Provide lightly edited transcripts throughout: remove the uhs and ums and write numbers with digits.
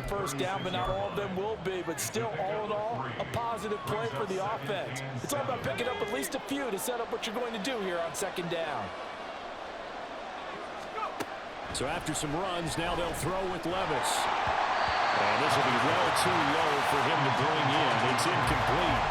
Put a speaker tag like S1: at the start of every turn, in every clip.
S1: on first down, but not all of them will be. But still, all in all, a positive play for the offense. It's all about picking up at least a few to set up what you're going to do here on second down.
S2: So after some runs, now they'll throw with Levis. And this will be well too low for him to bring in. It's incomplete.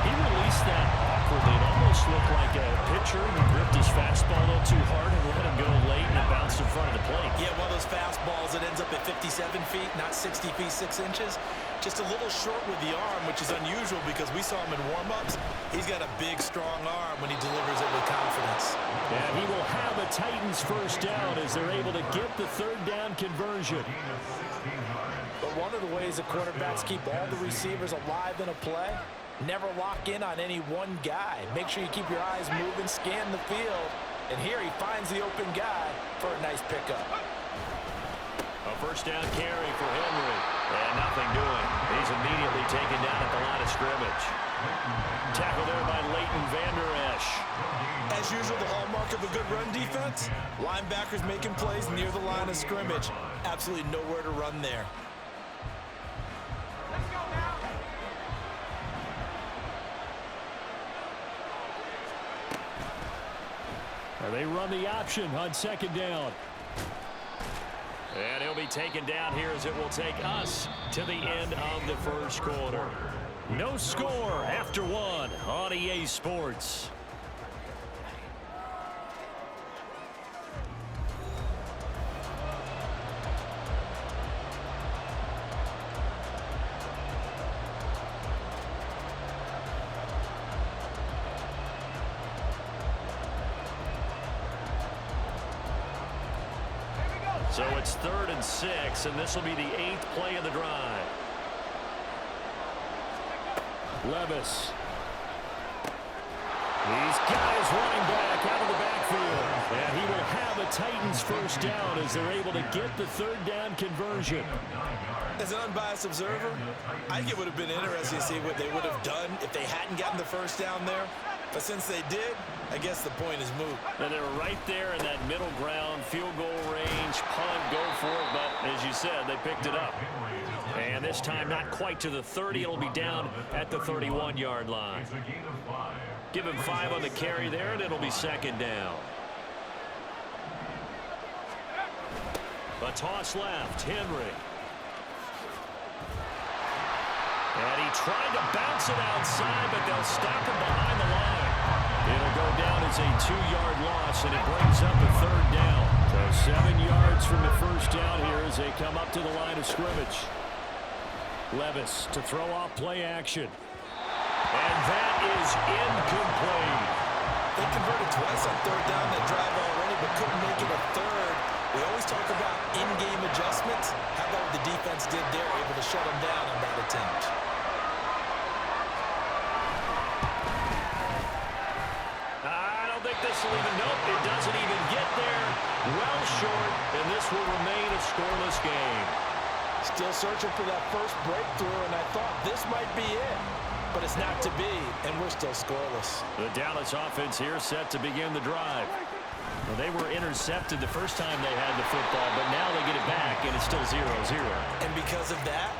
S2: He released that awkwardly. It almost looked like a pitcher who gripped his fastball a little too hard and let him go late, and it bounced in front of the plate.
S1: Yeah, one of those fastballs that ends up at 57 feet, not 60 feet, 6 inches. Just a little short with the arm, which is unusual because we saw him in warm-ups. He's got a big, strong arm when he delivers it with confidence.
S2: And he will have a Titans first down as they're able to get the third down conversion.
S1: But one of the ways that quarterbacks keep all the receivers alive in a play, never lock in on any one guy. Make sure you keep your eyes moving, scan the field. And here he finds the open guy for a nice pickup.
S2: A first down carry for Henry. And nothing doing. He's immediately taken down at the line of scrimmage. Tackle there by Leighton Vander Esch.
S1: As usual, the hallmark of a good run defense, linebackers making plays near the line of scrimmage. Absolutely nowhere to run there.
S2: They run the option on second down. And he'll be taken down here as it will take us to the end of the first quarter. No score after one on EA Sports. So it's 3rd and 6, and this will be the 8th play of the drive. Levis. He's got his running back out of the backfield. And he will have a Titans first down as they're able to get the third down conversion.
S1: As an unbiased observer, I think it would have been interesting to see what they would have done if they hadn't gotten the first down there. But since they did, I guess the point is moot.
S2: And they're right there in that middle ground, field goal range, punt, go for it. But as you said, they picked it up. And this time not quite to the 30. It'll be down at the 31-yard line. Give him 5 on the carry there, and it'll be second down. A toss left, Henry. And he tried to bounce it outside, but they'll stop him behind the line. It'll go down as a 2-yard loss, and it brings up a third down. So 7 yards from the first down here as they come up to the line of scrimmage. Levis to throw off play action. And that is incomplete.
S1: They converted twice on third down that drive already, but couldn't make it a third. We always talk about in-game adjustments. How about what the defense did there, able to shut them down on that attempt?
S2: I don't think this will even, nope, it doesn't even get there. Well short, and this will remain a scoreless game.
S1: Still searching for that first breakthrough, and I thought this might be it. But it's not to be, and we're still scoreless.
S2: The Dallas offense here set to begin the drive. Well, they were intercepted the first time they had the football, but now they get it back, and it's still 0-0.
S1: And because of that,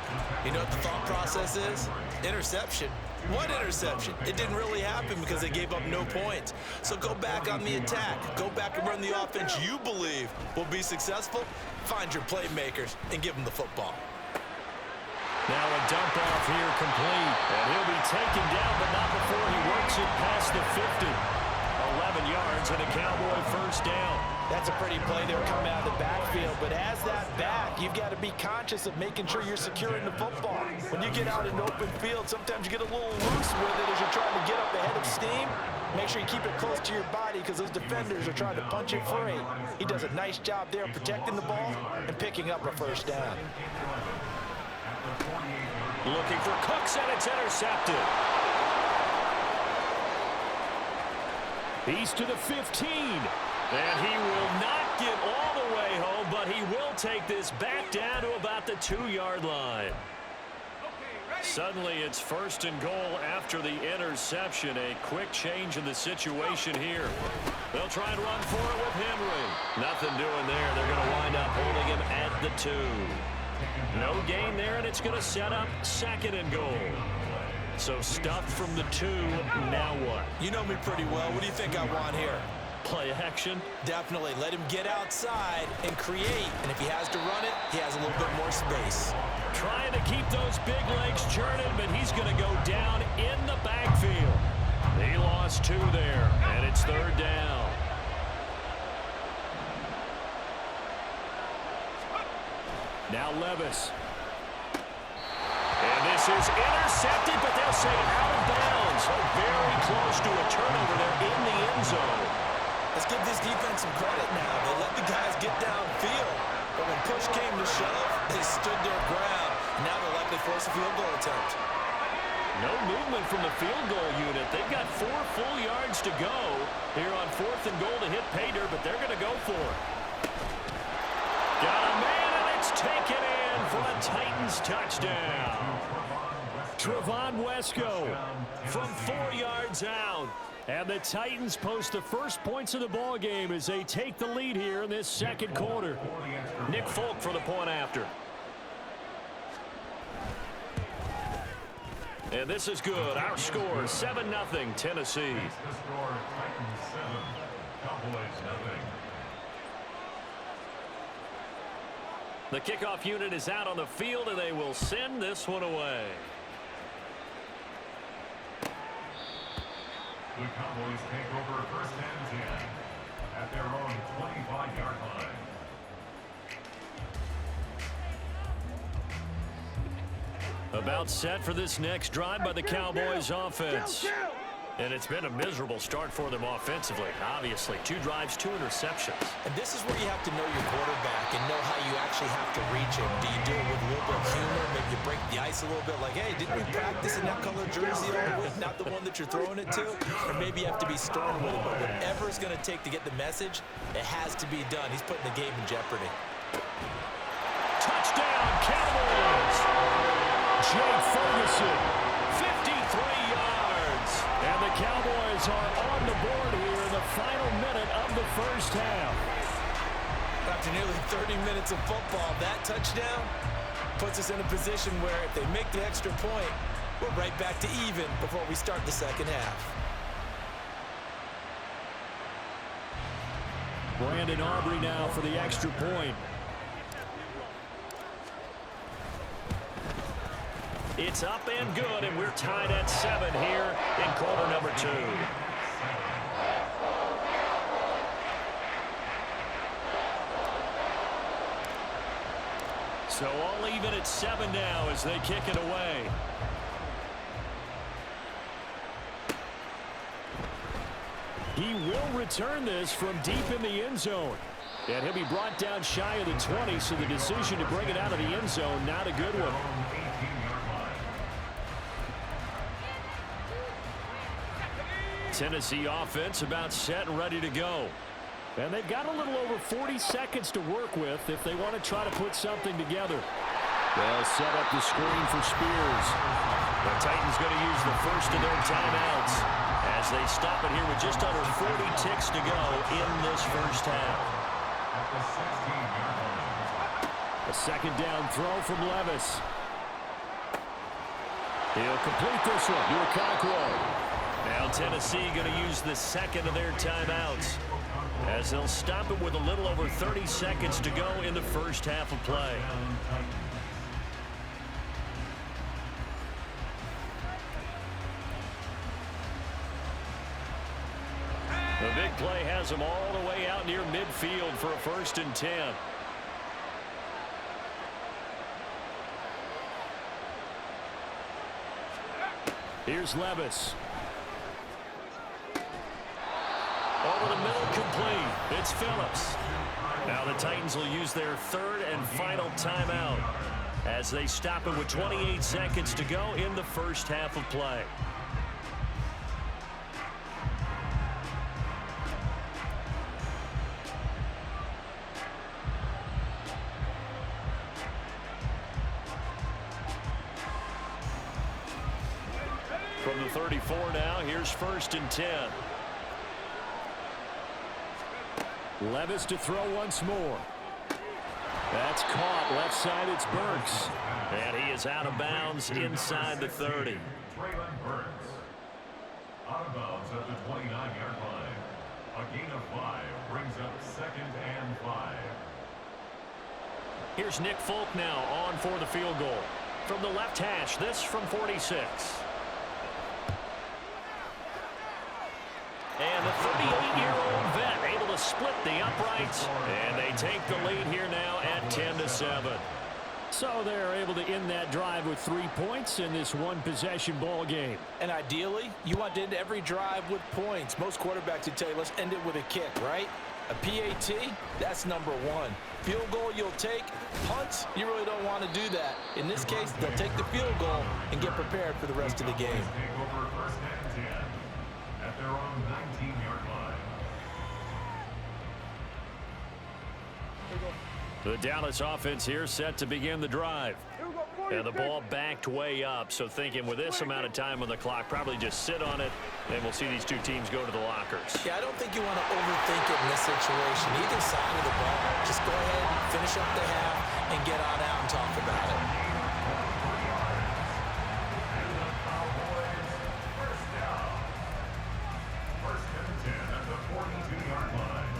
S1: you know what the thought process is? Interception. What interception? It didn't really happen because they gave up no points. So go back on the attack. Go back and run the offense you believe will be successful. Find your playmakers and give them the football.
S2: Now a dump off here complete. And he'll be taken down, but not before he works it past the 50. 11 yards and a Cowboy first down.
S1: That's a pretty play there coming out of the backfield, but as that back, you've got to be conscious of making sure you're securing the football. When you get out in open field, sometimes you get a little loose with it as you're trying to get up ahead of steam. Make sure you keep it close to your body because those defenders are trying to punch it free. He does a nice job there protecting the ball and picking up a first down.
S2: Looking for Cooks, and it's intercepted. He's to the 15. And he will not get all the way home, but he will take this back down to about the 2-yard line. Suddenly it's 1st and goal after the interception. A quick change in the situation here. They'll try and run for it with Henry. Nothing doing there. They're going to wind up holding him at the 2. No gain there, and it's going to set up 2nd and goal. So stuffed from the 2, now what?
S1: You know me pretty well. What do you think I want here?
S2: Play action?
S1: Definitely. Let him get outside and create. And if he has to run it, he has a little bit more space.
S2: Trying to keep those big legs churning, but he's going to go down in the backfield. He lost 2 there, and it's 3rd down. Now Levis. And this is intercepted, but they'll say out of bounds. So very close to a turnover there in the end zone.
S1: Let's give this defense some credit now. They let the guys get downfield. But when push came to shove, they stood their ground. Now they'll likely force a field goal attempt.
S2: No movement from the field goal unit. They've got 4 full yards to go here on 4th and goal to hit pay dirt, but they're going to go for it. Got a man, and it's taken in for a Titans touchdown. Trevon Wesco from 4 yards out. And the Titans post the first points of the ball game as they take the lead here in this 2nd quarter. Nick Folk for the point after. And this is good. Our score, 7-0 Tennessee. The kickoff unit is out on the field, and they will send this one away.
S3: The Cowboys take over 1st and 10 at their own 25-yard line.
S2: About set for this next drive by the Cowboys offense. And it's been a miserable start for them offensively. Obviously, 2 drives, 2 interceptions.
S1: And this is where you have to know your quarterback and know how you actually have to reach him. Do you do it with a little bit of humor? Maybe you break the ice a little bit like, hey, didn't we practice in that color jersey all week? Not the one that you're throwing it to? Or maybe you have to be stern with it. But whatever it's going to take to get the message, it has to be done. He's putting the game in jeopardy.
S2: Touchdown, Cowboys! Jake Ferguson, 53 yards. And the Cowboys are on the board here in the final minute of the 1st half.
S1: After nearly 30 minutes of football, that touchdown puts us in a position where if they make the extra point, we're right back to even before we start the 2nd half.
S2: Brandon Aubrey now for the extra point. It's up and good, and we're tied at 7 here in quarter number 2. So all even at 7 now as they kick it away. He will return this from deep in the end zone. And he'll be brought down shy of the 20, so the decision to bring it out of the end zone, not a good one. Tennessee offense about set and ready to go. And they've got a little over 40 seconds to work with if they want to try to put something together. They'll set up the screen for Spears. The Titans going to use the first of their timeouts as they stop it here with just under 40 ticks to go in this 1st half. A 2nd down throw from Levis. He'll complete this one to Okonkwo. Now Tennessee going to use the 2nd of their timeouts as they'll stop it with a little over 30 seconds to go in the 1st half of play. The big play has them all the way out near midfield for a 1st and 10. Here's Levis. Over the middle, complete. It's Phillips. Now the Titans will use their 3rd and final timeout as they stop it with 28 seconds to go in the 1st half of play. From the 34 now, here's 1st and 10. Levis to throw once more. That's caught. Left side, it's Burks. And he is out of bounds inside the 30.
S3: Traylon Burks. Out of bounds at the 29-yard line. A gain of 5 brings up 2nd and 5.
S2: Here's Nick Folk now on for the field goal. From the left hash, this from 46. And the 38-year-old vet able to split the uprights. And they take the lead here now at 10-7. So they're able to end that drive with 3 points in this one-possession ball game.
S1: And ideally, you want to end every drive with points. Most quarterbacks would tell you, let's end it with a kick, right? A PAT, that's number 1. Field goal you'll take. Punts, you really don't want to do that. In this case, they'll take the field goal and get prepared for the rest of the game.
S3: Take over 1st and 10 at their own 19-yard line.
S2: The Dallas offense here set to begin the drive. And the ball backed way up, so thinking with this amount of time on the clock, probably just sit on it, and we'll see these two teams go to the lockers.
S1: Yeah, I don't think you want to overthink it in this situation. Either side of the ball, just go ahead, finish up the half, and get on out and talk about it.
S3: And the Cowboys first down. 1st and 10 at the 42-yard line.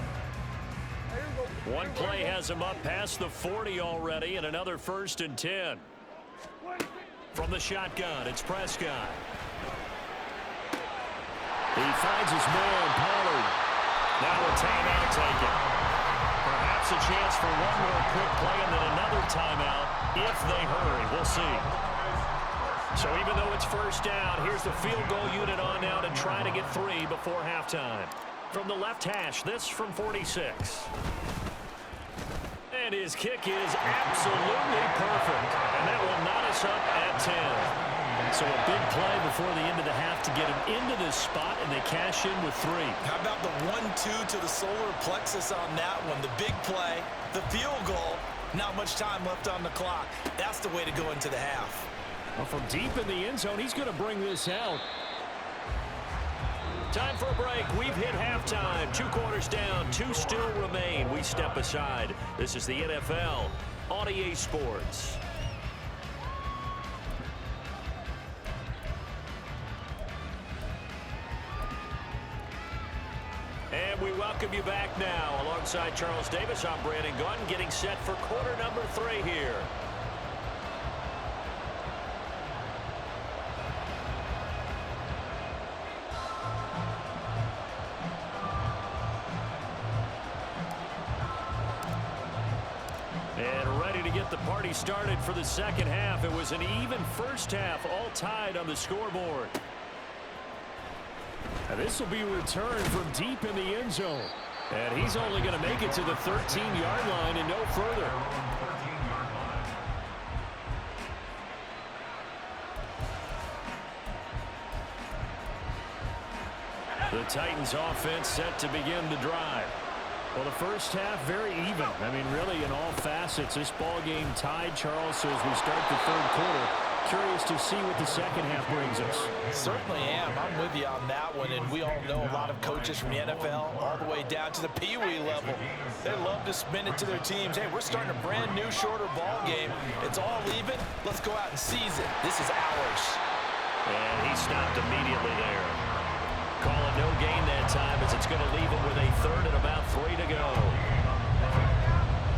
S2: One play has him up past the 40 already, and another 1st and 10. From the shotgun, it's Prescott. He finds his man, Pollard. Now a timeout taken. Perhaps a chance for one more quick play and then another timeout if they hurry. We'll see. So even though it's 1st down, here's the field goal unit on now to try to get 3 before halftime. From the left hash, this from 46. And his kick is absolutely perfect. And that will knot us up at 10. So a big play before the end of the half to get him into this spot, and they cash in with 3.
S1: How about the 1-2 to the solar plexus on that one? The big play, the field goal, not much time left on the clock. That's the way to go into the half.
S2: Well, from deep in the end zone, he's going to bring this out. Time for a break. We've hit halftime. 2 quarters down. 2 still remain. We step aside. This is the NFL on EA Sports. And we welcome you back now. Alongside Charles Davis, I'm Brandon Gunn, getting set for quarter number 3 here. And ready to get the party started for the second half. It was an even first half, all tied on the scoreboard. And this will be returned from deep in the end zone. And he's only going to make it to the 13-yard line and no further.
S3: 13-yard line.
S2: The Titans offense set to begin the drive. Well, the first half, very even. I mean, really, in all facets, this ball game tied, Charles. So as we start the 3rd quarter, curious to see what the second half brings us.
S1: Certainly am. I'm with you on that one. And we all know a lot of coaches from the NFL all the way down to the Pee-wee level. They love to spin it to their teams. Hey, we're starting a brand new, shorter ball game. It's all even. Let's go out and seize it. This is ours.
S2: And he stopped immediately there. Calling no gain that time as it's going to leave him with a 3rd and about 3 to go.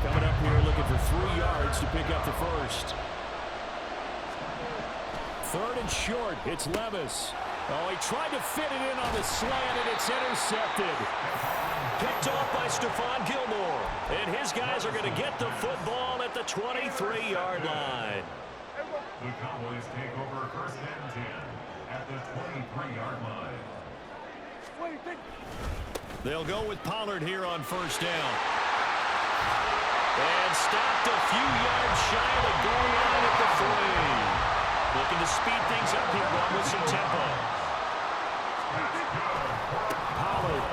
S2: Coming up here looking for 3 yards to pick up the 1st. 3rd and short. It's Levis. Oh, he tried to fit it in on the slant, and it's intercepted. Picked off by Stephon Gilmore. And his guys are going to get the football at the 23-yard line.
S3: The Cowboys take over 1st and 10 at the 23-yard line.
S2: They'll go with Pollard here on 1st down. And stopped a few yards shy of the goal line at the 3. Looking to speed things up here, going with some tempo. Pollard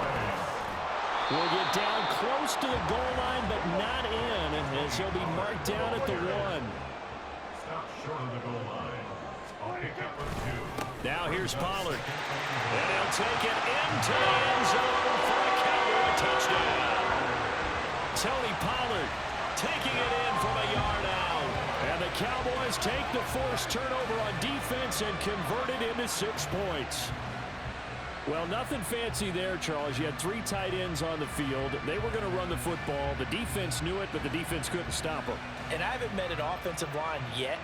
S2: will get down close to the goal line, but not in, as he'll be marked down at the 1.
S3: Stop short of the goal line. I'll pick up with 2.
S2: Now here's Pollard. And he'll take it into the end zone for a Cowboy touchdown. Tony Pollard taking it in from a yard out. And the Cowboys take the forced turnover on defense and convert it into 6 points. Well, nothing fancy there, Charles. You had 3 tight ends on the field. They were going to run the football. The defense knew it, but the defense couldn't stop them.
S1: And I haven't met an offensive line yet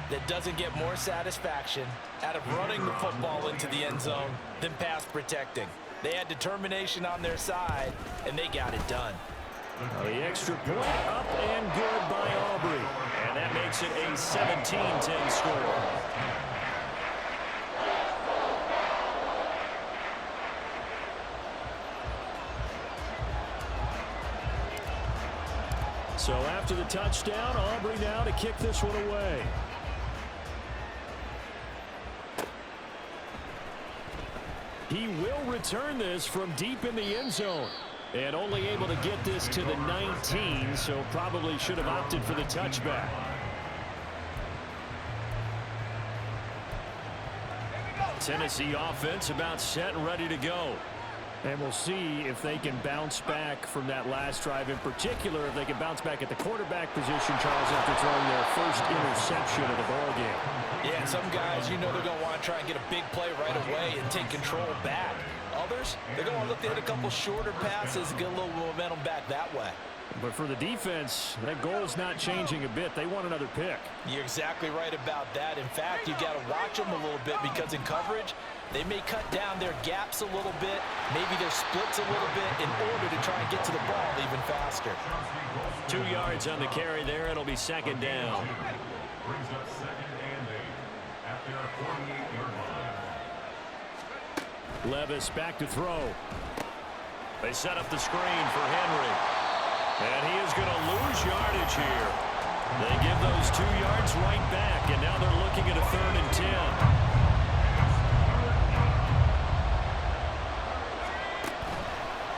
S1: that doesn't get more satisfaction out of running the football into the end zone than pass protecting. They had determination on their side, and they got it done.
S2: The extra point up and good by Aubrey. And that makes it a 17-10 score. So after the touchdown, Aubrey now to kick this one away. He will return this from deep in the end zone. And only able to get this to the 19, so probably should have opted for the touchback. Tennessee offense about set and ready to go. And we'll see if they can bounce back from that last drive. In particular, if they can bounce back at the quarterback position, Charles, after throwing their first interception of the ballgame.
S1: Yeah, and some guys, you know they're going to want to try and get a big play right away and take control back. Others, they're going to look to hit a couple shorter passes, get a little momentum back that way.
S2: But for the defense, that goal's not changing a bit. They want another pick.
S1: You're exactly right about that. In fact, you've got to watch them a little bit because in coverage, they may cut down their gaps a little bit, maybe their splits a little bit in order to try and get to the ball even faster.
S2: 2 yards on the carry there. It'll be second down.
S3: Brings up second and 8 at their 48-yard line.
S2: Levis back to throw. They set up the screen for Henry. And he is going to lose yardage here. They give those 2 yards right back, and now they're looking at a 3rd and 10.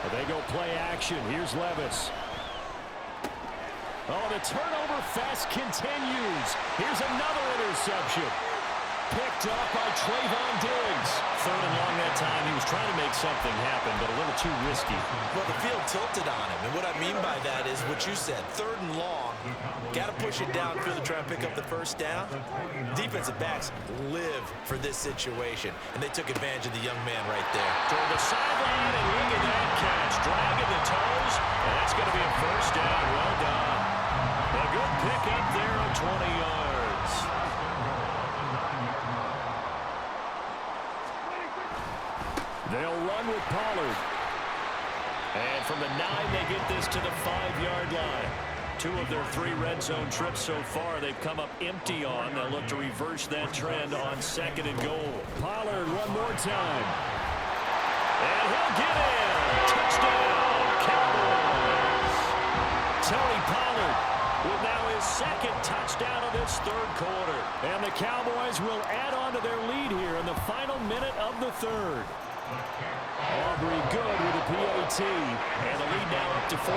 S2: They go play action. Here's Levis. Oh, the turnover fest continues. Here's another interception. Picked up by Trayvon Diggs. 3rd and long that time. He was trying to make something happen, but a little too risky.
S1: Well, the field tilted on him, and what I mean by that is what you said, 3rd and long. Got to push it downfield to try and pick up the first down. Defensive backs live for this situation, and they took advantage of the young man right there.
S2: Toward the sideline, and look at that catch. Dragging the toes, and that's going to be a first down. Well done. A good pick up there on 20 yards. They'll run with Pollard. And from the 9, they get this to the 5-yard line. 2 of their 3 red zone trips so far they've come up empty on. They'll look to reverse that trend on 2nd and goal. Pollard one more time. And he'll get in. Touchdown, Cowboys. Tony Pollard with now his 2nd touchdown of this 3rd quarter. And the Cowboys will add on to their lead here in the final minute of the 3rd. Aubrey good with a PAT. And the lead now up to 14.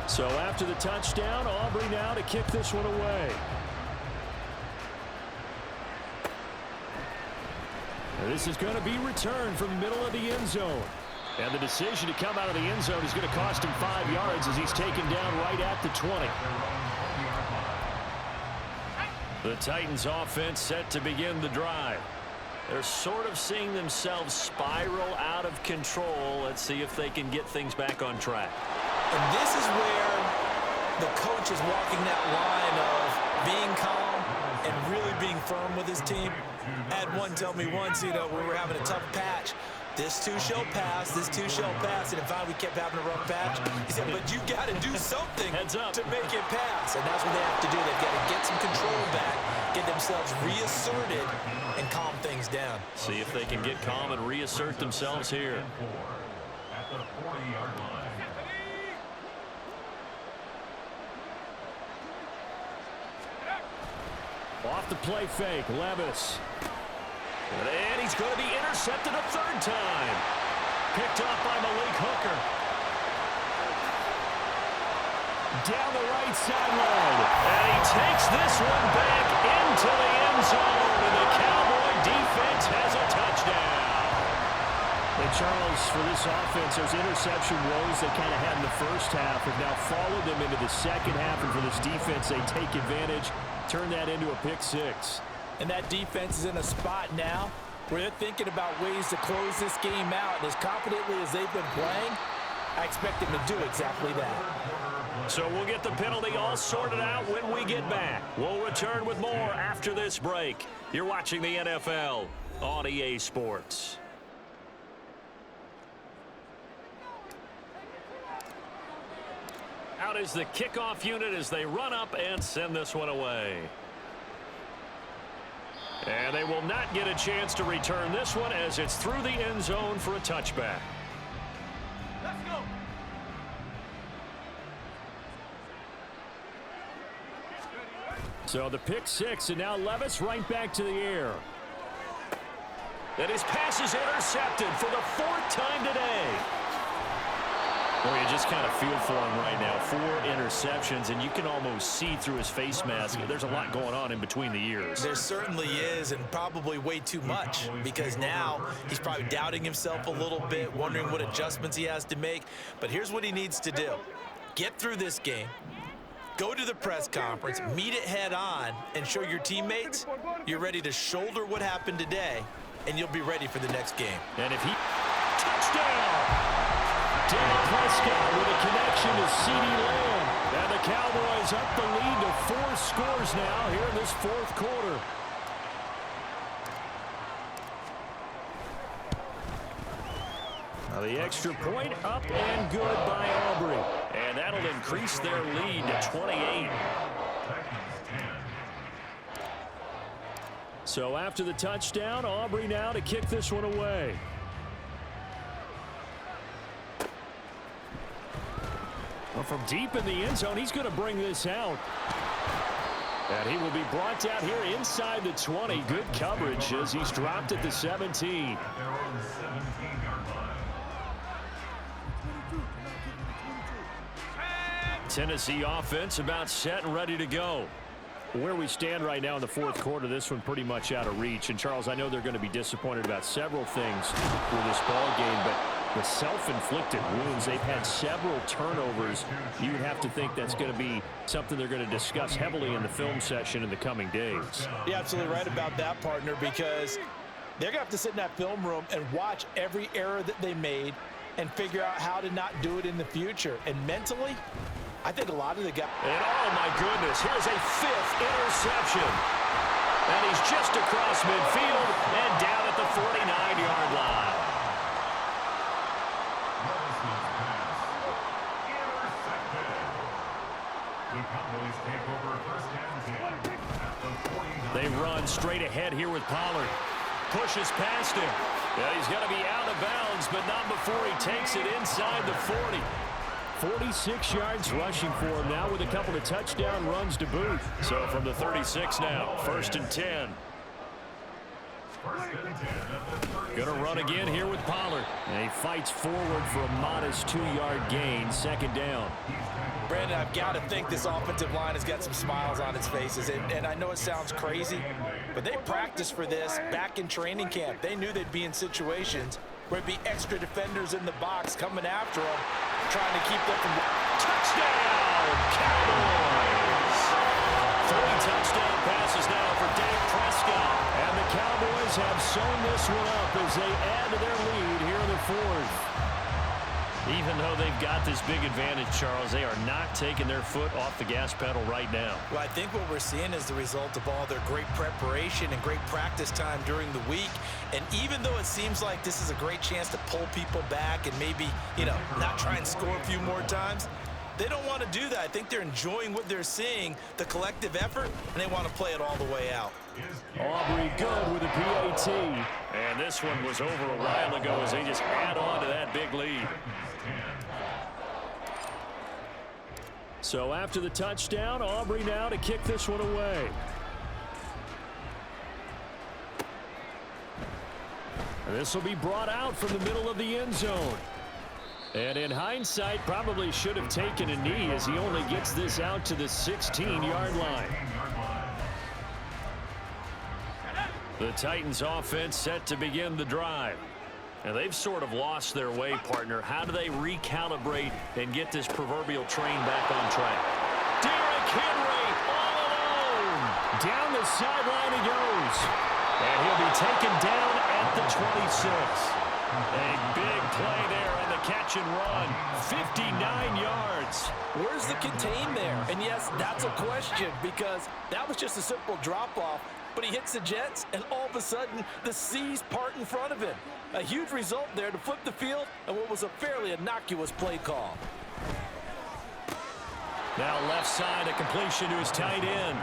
S2: So after the touchdown, Aubrey now to kick this one away. And this is going to be returned from the middle of the end zone. And the decision to come out of the end zone is going to cost him 5 yards as he's taken down right at the 20. The Titans offense set to begin the drive. They're sort of seeing themselves spiral out of control. Let's see if they can get things back on track.
S1: And this is where the coach is walking that line of being calm and really being firm with his team. I had one tell me once, you know, we were having a tough patch. This too shall pass, this too shall pass. And in fact, we kept having a rough patch. He said, but you got to do something to make it pass. And that's what they have to do. They've got to get some control back, get themselves reasserted, and calm things down.
S2: See if they can get calm and reassert themselves here.
S3: At the 40-yard line.
S2: Off the play fake, Levis. And he's going to be intercepted a third time. Picked off by Malik Hooker. Down the right sideline. And he takes this one back into the end zone. And the Cowboy defense has a touchdown. And Charles, for this offense, those interception woes they kind of had in the first half have now followed them into the second half. And for this defense, they take advantage, turn that into a pick six.
S1: And that defense is in a spot now where they're thinking about ways to close this game out. And as confidently as they've been playing, I expect them to do exactly that.
S2: So we'll get the penalty all sorted out when we get back. We'll return with more after this break. You're watching the NFL on EA Sports. Out is the kickoff unit as they run up and send this one away. And they will not get a chance to return this one as it's through the end zone for a touchback.
S1: Let's go.
S2: So the pick six, and now Levis right back to the air. And his pass is intercepted for the fourth time today. Well, you just kind of feel for him right now. 4 interceptions, and you can almost see through his face mask. There's a lot going on in between the ears.
S1: There certainly is, and probably way too much, because now he's probably doubting himself a little bit, wondering what adjustments he has to make. But here's what he needs to do. Get through this game. Go to the press conference, meet it head on, and show your teammates you're ready to shoulder what happened today, and you'll be ready for the next game.
S2: And if he... Touchdown! Dak Prescott with a connection to CeeDee Lamb. And the Cowboys up the lead to 4 scores now here in this fourth quarter. Now the extra point up and good by Aubrey. And that'll increase their lead to 28. So after the touchdown, Aubrey now to kick this one away. Well, from deep in the end zone, he's going to bring this out. And he will be brought out here inside the 20. Good coverage as he's dropped at the 17. Tennessee offense about set and ready to go. Where we stand right now in the fourth quarter, this one pretty much out of reach. And, Charles, I know they're going to be disappointed about several things with this ball game, but the self-inflicted wounds, they've had several turnovers. You would have to think that's going to be something they're going to discuss heavily in the film session in the coming days.
S1: You're absolutely right about that, partner, because they're going to have to sit in that film room and watch every error that they made and figure out how to not do it in the future. And mentally, I think a lot of the guys...
S2: And oh my goodness, here's a 5th interception. And he's just across midfield and down at the 49-yard line. They run straight ahead here with Pollard. Pushes past him. Yeah, he's going to be out of bounds, but not before he takes it inside the 40. 46 yards rushing for him now with a couple of touchdown runs to boot. So from the 36 now, 1st and 10. Going to run again here with Pollard. And he fights forward for a modest 2-yard gain, 2nd down.
S1: Brandon, I've got to think this offensive line has got some smiles on its faces. And I know it sounds crazy, but they practiced for this back in training camp. They knew they'd be in situations where it'd be extra defenders in the box coming after them, trying to keep them from...
S2: Touchdown, Cowboys! 3 touchdown passes now for Dak Prescott. And the Cowboys have sewn this one up as they add to their lead here in the 4th. Even though they've got this big advantage, Charles, they are not taking their foot off the gas pedal right now.
S1: Well, I think what we're seeing is the result of all their great preparation and great practice time during the week. And even though it seems like this is a great chance to pull people back and maybe, not try and score a few more times, they don't want to do that. I think they're enjoying what they're seeing, the collective effort, and they want to play it all the way out.
S2: Aubrey good with a PAT. And this one was over a while ago as they just add on to that big lead. So after the touchdown, Aubrey now to kick this one away. This will be brought out from the middle of the end zone. And in hindsight, probably should have taken a knee as he only gets this out to the 16-yard line. The Titans offense set to begin the drive. And they've sort of lost their way, partner. How do they recalibrate and get this proverbial train back on track? Derrick Henry all alone. Down the sideline he goes. And he'll be taken down at the 26. A big play there on the catch and run. 59 yards.
S1: Where's the contain there? And yes, that's a question because that was just a simple drop-off. But he hits the Jets, and all of a sudden, the seas part in front of him. A huge result there to flip the field and what was a fairly innocuous play call.
S2: Now left side, a completion to his tight end.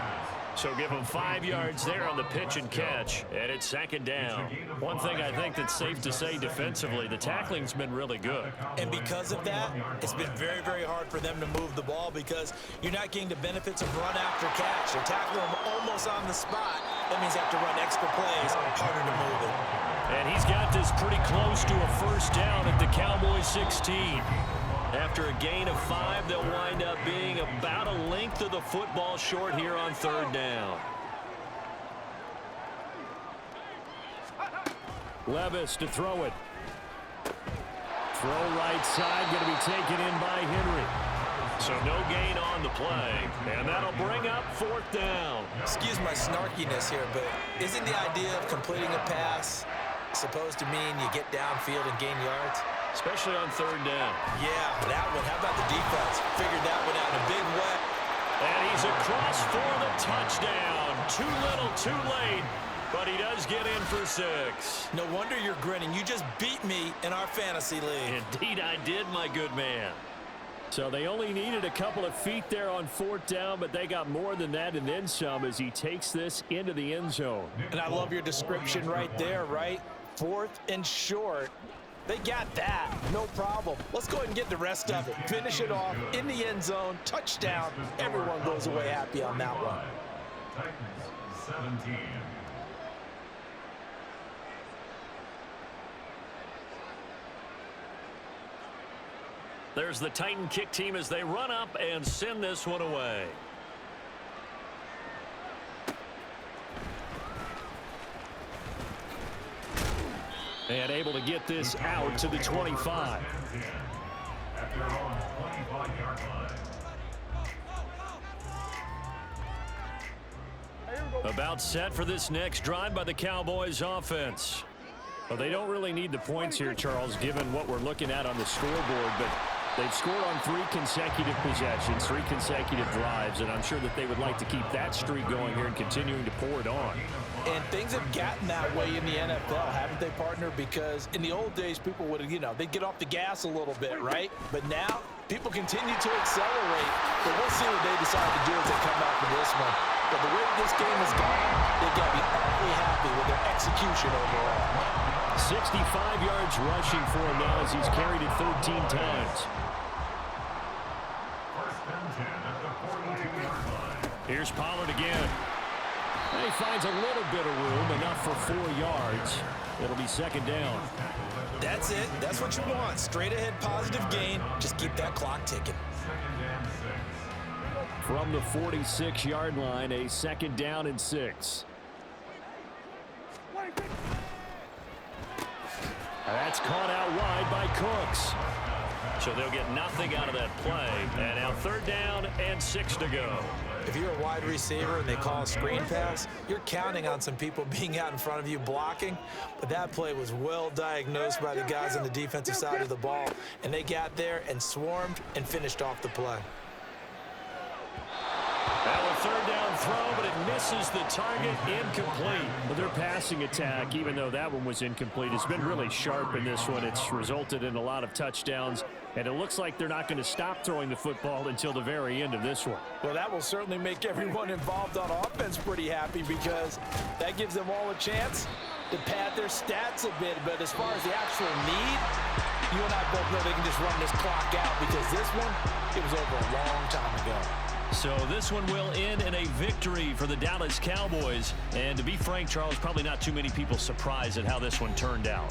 S2: So give him 5 yards there on the pitch and catch. And it's second down. One thing I think that's safe to say defensively, the tackling's been really good.
S1: And because of that, it's been very, very hard for them to move the ball because you're not getting the benefits of run after catch. They're tackling them almost on the spot. That means they have to run extra plays, harder to move it.
S2: And he's got this pretty close to a first down at the Cowboys 16. After a gain of 5, they'll wind up being about a length of the football short here on third down. Levis to throw it. Throw right side, going to be taken in by Henry. So no gain on the play, and that'll bring up fourth down.
S1: Excuse my snarkiness here, but isn't the idea of completing a pass supposed to mean you get downfield and gain yards?
S2: Especially on third down.
S1: Yeah, that one. How about the defense? Figured that one out. A big wet.
S2: And he's across for the touchdown. Too little, too late. But he does get in for 6.
S1: No wonder you're grinning. You just beat me in our fantasy league.
S2: Indeed I did, my good man. So they only needed a couple of feet there on fourth down, but they got more than that and then some as he takes this into the end zone.
S1: And I love your description right there, right? Fourth and short. They got that. No problem. Let's go ahead and get the rest of it. Finish it off in the end zone. Touchdown. Everyone goes away happy on that one.
S3: Titans 17.
S2: There's the Titan kick team as they run up and send this one away. And able to get this out to the 25.
S3: At their own 25-yard line.
S2: About set for this next drive by the Cowboys offense. Well, they don't really need the points here, Charles, given what we're looking at on the scoreboard, but they've scored on 3 consecutive possessions, 3 consecutive drives, and I'm sure that they would like to keep that streak going here and continuing to pour it on.
S1: And things have gotten that way in the NFL, haven't they, partner? Because in the old days, people would, they'd get off the gas a little bit, right? But now, people continue to accelerate. But we'll see what they decide to do as they come out for this one. But the way this game has gone, they've got to be awfully happy with their execution overall.
S2: 65 yards rushing for him now as he's carried it 13 times.
S3: First and 10 at the 42-yard line.
S2: Here's Pollard again. And he finds a little bit of room, enough for 4 yards. It'll be second down.
S1: That's it. That's what you want. Straight ahead positive gain. Just keep that clock ticking.
S3: Second and 6.
S2: From the 46-yard line, a second down and 6. That's caught out wide by Cooks. So they'll get nothing out of that play. And now third down and 6 to go.
S1: If you're a wide receiver and they call a screen pass, you're counting on some people being out in front of you blocking. But that play was well diagnosed by the guys on the defensive side of the ball. And they got there and swarmed and finished off the play.
S2: Now a third down throw, but it misses the target, incomplete. Well, their passing attack, even though that one was incomplete, has been really sharp in this one. It's resulted in a lot of touchdowns, and it looks like they're not going to stop throwing the football until the very end of this one.
S1: Well, that will certainly make everyone involved on offense pretty happy because that gives them all a chance to pad their stats a bit. But as far as the actual need, you and I both know they can just run this clock out because this one, it was over a long time ago.
S2: So this one will end in a victory for the Dallas Cowboys. And to be frank, Charles, probably not too many people surprised at how this one turned out.